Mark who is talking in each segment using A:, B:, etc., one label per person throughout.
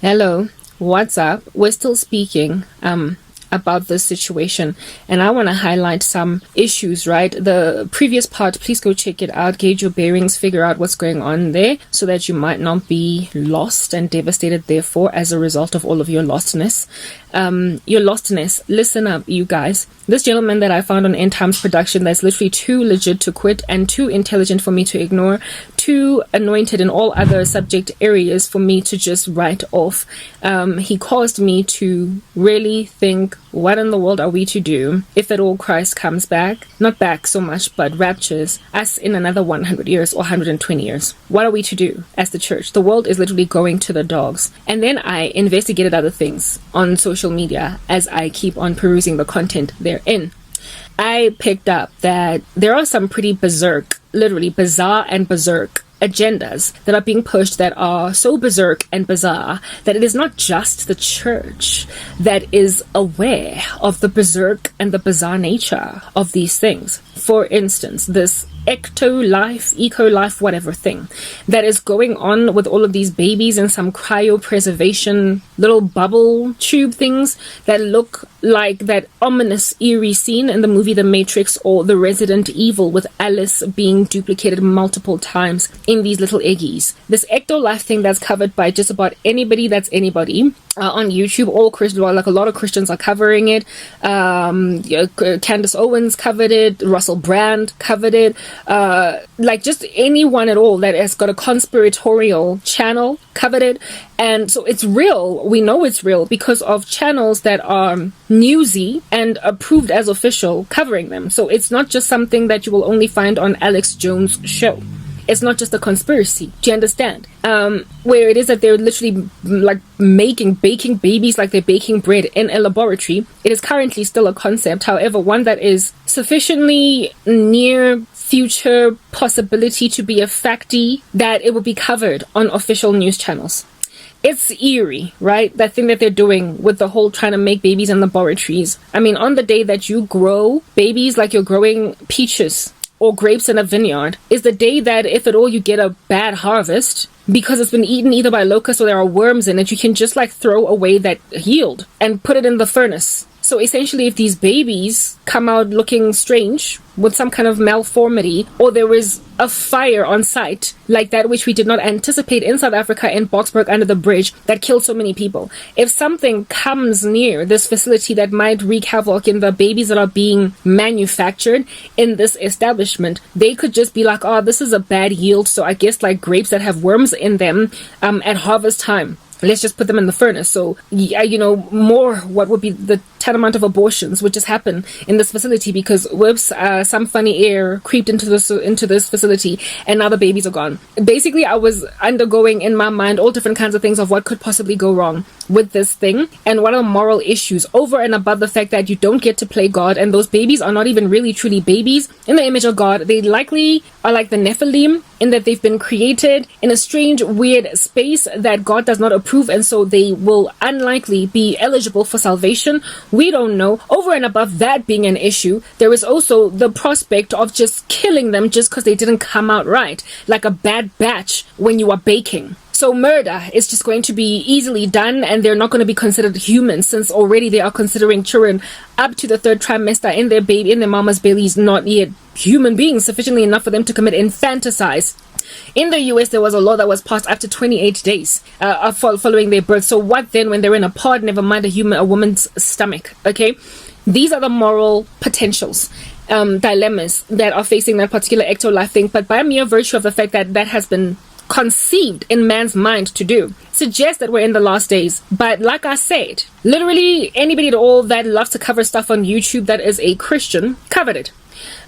A: Hello, what's up? We're still speaking about this situation, and I want to highlight some issues, right? The previous part, please go check it out, gauge your bearings, figure out what's going on there so that you might not be lost and devastated, therefore, as a result of all of your lostness. Listen up, you guys. This gentleman that I found on End Times Production that's literally too legit to quit and too intelligent for me to ignore, too anointed in all other subject areas for me to just write off. He caused me to really think, what in the world are we to do if at all Christ comes back? Not back so much, but raptures us in another 100 years or 120 years. What are we to do as the church? The world is literally going to the dogs. And then I investigated other things on social media as I keep on perusing the content therein. I picked up that there are some pretty literally bizarre and berserk agendas that are being pushed that are so berserk and bizarre that it is not just the church that is aware of the berserk and the bizarre nature of these things. For instance, this eco-life, whatever thing that is going on with all of these babies in some cryopreservation little bubble tube things that look like that ominous eerie scene in the movie The Matrix or The Resident Evil with Alice being duplicated multiple times in these little eggies. This ecto-life thing that's covered by just about anybody that's anybody on YouTube. All Christians, like a lot of Christians are covering it. Candace Owens covered it. Russell Brand covered it. Like just anyone at all that has got a conspiratorial channel covered it. And so it's real. We know it's real because of channels that are newsy and approved as official covering them. So it's not just something that you will only find on Alex Jones' show. It's not just a conspiracy. Do you understand? Where it is that they're literally like baking babies like they're baking bread in a laboratory. It is currently still a concept. However, one that is sufficiently near future possibility to be a facty that it will be covered on official news channels. It's eerie, right? That thing that they're doing with the whole trying to make babies in laboratories. I mean, on the day that you grow babies like you're growing peaches or grapes in a vineyard is the day that, if at all, you get a bad harvest because it's been eaten either by locusts or there are worms in it. You can just like throw away that yield and put it in the furnace. So essentially, if these babies come out looking strange with some kind of malformity, or there is a fire on site like that which we did not anticipate in South Africa in Boksburg under the bridge that killed so many people, if something comes near this facility that might wreak havoc in the babies that are being manufactured in this establishment, they could just be like, oh, this is a bad yield, so I guess like grapes that have worms in them at harvest time, let's just put them in the furnace. So, more what would be the tantamount of abortions would just happen in this facility because whoops, some funny air creeped into this facility and now the babies are gone. Basically, I was undergoing in my mind all different kinds of things of what could possibly go wrong with this thing and what are moral issues over and above the fact that you don't get to play God and those babies are not even really truly babies in the image of God. They likely are like the Nephilim in that they've been created in a strange, weird space that God does not approve, and so they will unlikely be eligible for salvation. We don't know. Over and above that being an issue, there is also the prospect of just killing them just because they didn't come out right, like a bad batch when you are baking. So murder is just going to be easily done and they're not going to be considered human since already they are considering children up to the third trimester in their mama's bellies not yet human beings, sufficiently enough for them to commit infanticide. In the US, there was a law that was passed after 28 days following their birth. So what then when they're in a pod, never mind a woman's stomach, okay? These are the moral potentials, dilemmas that are facing that particular ecto-life thing. But by mere virtue of the fact that that has been conceived in man's mind to do, suggests that we're in the last days. But like I said, literally anybody at all that loves to cover stuff on YouTube that is a Christian covered it.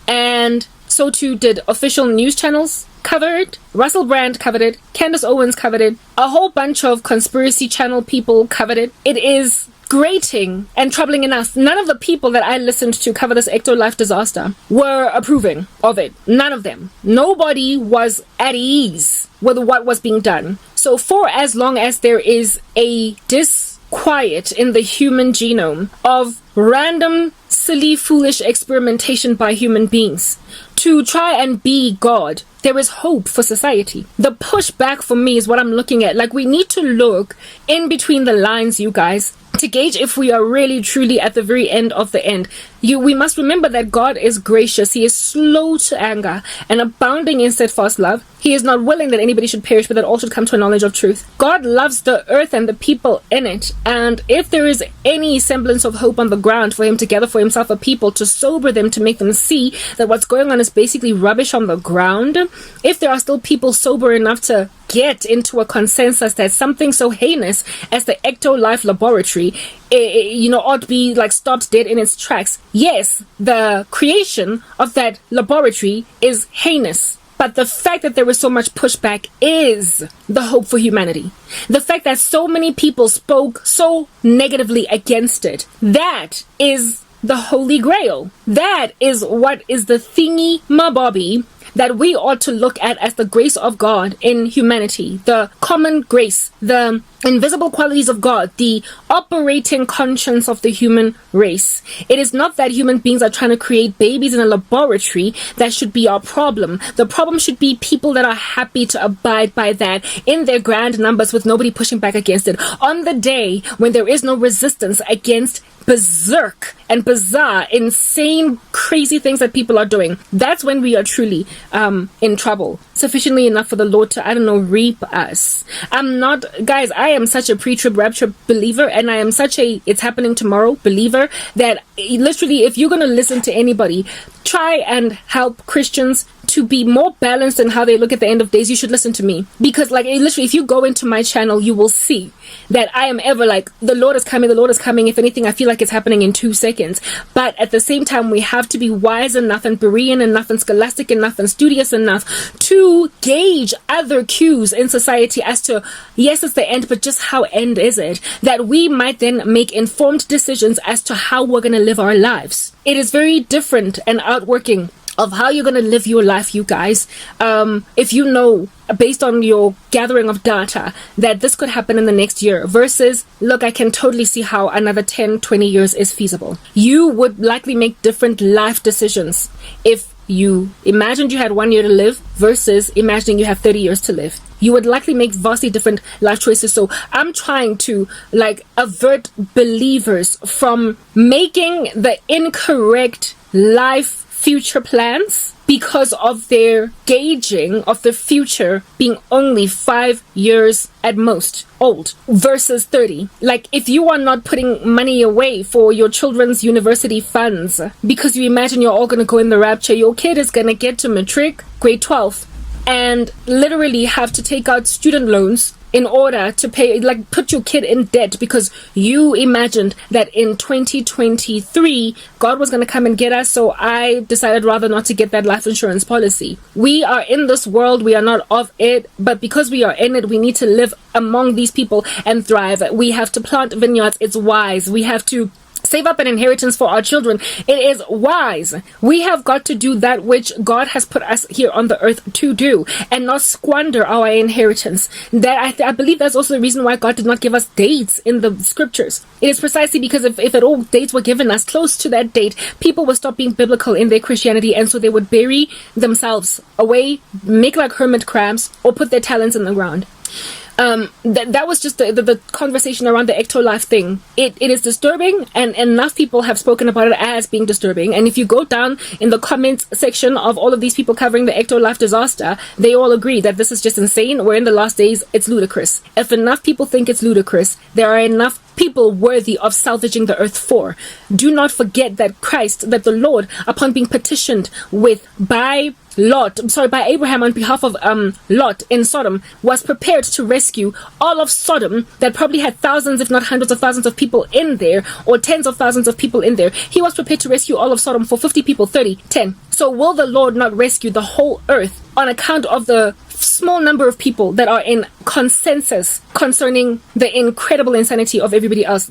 A: And so too did official news channels cover it. Russell Brand covered it. Candace Owens covered it. A whole bunch of conspiracy channel people covered it. It is grating and troubling enough. None of the people that I listened to cover this ecto-life disaster were approving of it. None of them. Nobody was at ease with what was being done. So for as long as there is a disquiet in the human genome of random, silly, foolish experimentation by human beings to try and be God, there is hope for society. The pushback for me is what I'm looking at. Like, we need to look in between the lines, you guys, to gauge if we are really truly at the very end of the end. We must remember that God is gracious. He is slow to anger and abounding in steadfast love. He is not willing that anybody should perish, but that all should come to a knowledge of truth. God loves the earth and the people in it. And if there is any semblance of hope on the ground for him to gather for himself a people, to sober them, to make them see that what's going on is basically rubbish on the ground, if there are still people sober enough to get into a consensus that something so heinous as the Ecto-Life Laboratory, ought to be like stopped dead in its tracks. Yes, the creation of that laboratory is heinous. But the fact that there was so much pushback is the hope for humanity. The fact that so many people spoke so negatively against it, that is the Holy Grail. That is what is the thingy-mabobby that we ought to look at as the grace of God in humanity, the common grace, the invisible qualities of God, the operating conscience of the human race. It is not that human beings are trying to create babies in a laboratory that should be our problem. The problem should be people that are happy to abide by that in their grand numbers with nobody pushing back against it. On the day when there is no resistance against berserk and bizarre, insane, crazy things that people are doing, that's when we are truly in trouble. Sufficiently enough for the Lord to, reap us. I am such a pre-trib rapture believer, and I am such a it's happening tomorrow believer, that literally, if you're going to listen to anybody, try and help Christians to be more balanced in how they look at the end of days, you should listen to me. Because literally, if you go into my channel, you will see that I am ever like, the Lord is coming, the Lord is coming. If anything, I feel like it's happening in 2 seconds. But at the same time, we have to be wise enough and Berean enough and scholastic enough and studious enough to gauge other cues in society as to, yes, it's the end, but just how end is it? That we might then make informed decisions as to how we're going to live our lives. It is very different and outworking of how you're going to live your life, you guys. If you know, based on your gathering of data, that this could happen in the next year versus, look, I can totally see how another 10, 20 years is feasible. You would likely make different life decisions if you imagined you had 1 year to live versus imagining you have 30 years to live. You would likely make vastly different life choices. So I'm trying to avert believers from making the incorrect life future plans because of their gauging of the future being only 5 years at most old versus 30. If you are not putting money away for your children's university funds because you imagine you're all going to go in the rapture, your kid is going to get to matric, grade 12, and literally have to take out student loans in order to pay, put your kid in debt because you imagined that in 2023 God was going to come and get us. So I decided rather not to get that life insurance policy. We are in this world, we are not of it, but because we are in it, we need to live among these people and thrive. We have to plant vineyards. It's wise. We have to save up an inheritance for our children. It is wise. We have got to do that which God has put us here on the earth to do and not squander our inheritance. That I believe that's also the reason why God did not give us dates in the scriptures. It is precisely because if at all dates were given us close to that date, people would stop being biblical in their Christianity, and so they would bury themselves away, make like hermit crabs, or put their talents in the ground. That was just the conversation around the Ecto-Life thing. It is disturbing, and enough people have spoken about it as being disturbing. And if you go down in the comments section of all of these people covering the Ecto-Life disaster, they all agree that this is just insane. We're in the last days. It's ludicrous. If enough people think it's ludicrous, there are enough people worthy of salvaging the earth for. Do not forget that that the Lord, upon being petitioned by Abraham on behalf of Lot in Sodom, was prepared to rescue all of Sodom that probably had thousands, if not hundreds of thousands of people in there, or tens of thousands of people in there. He was prepared to rescue all of Sodom for 50 people, 30, 10. So will the Lord not rescue the whole earth on account of the small number of people that are in consensus concerning the incredible insanity of everybody else?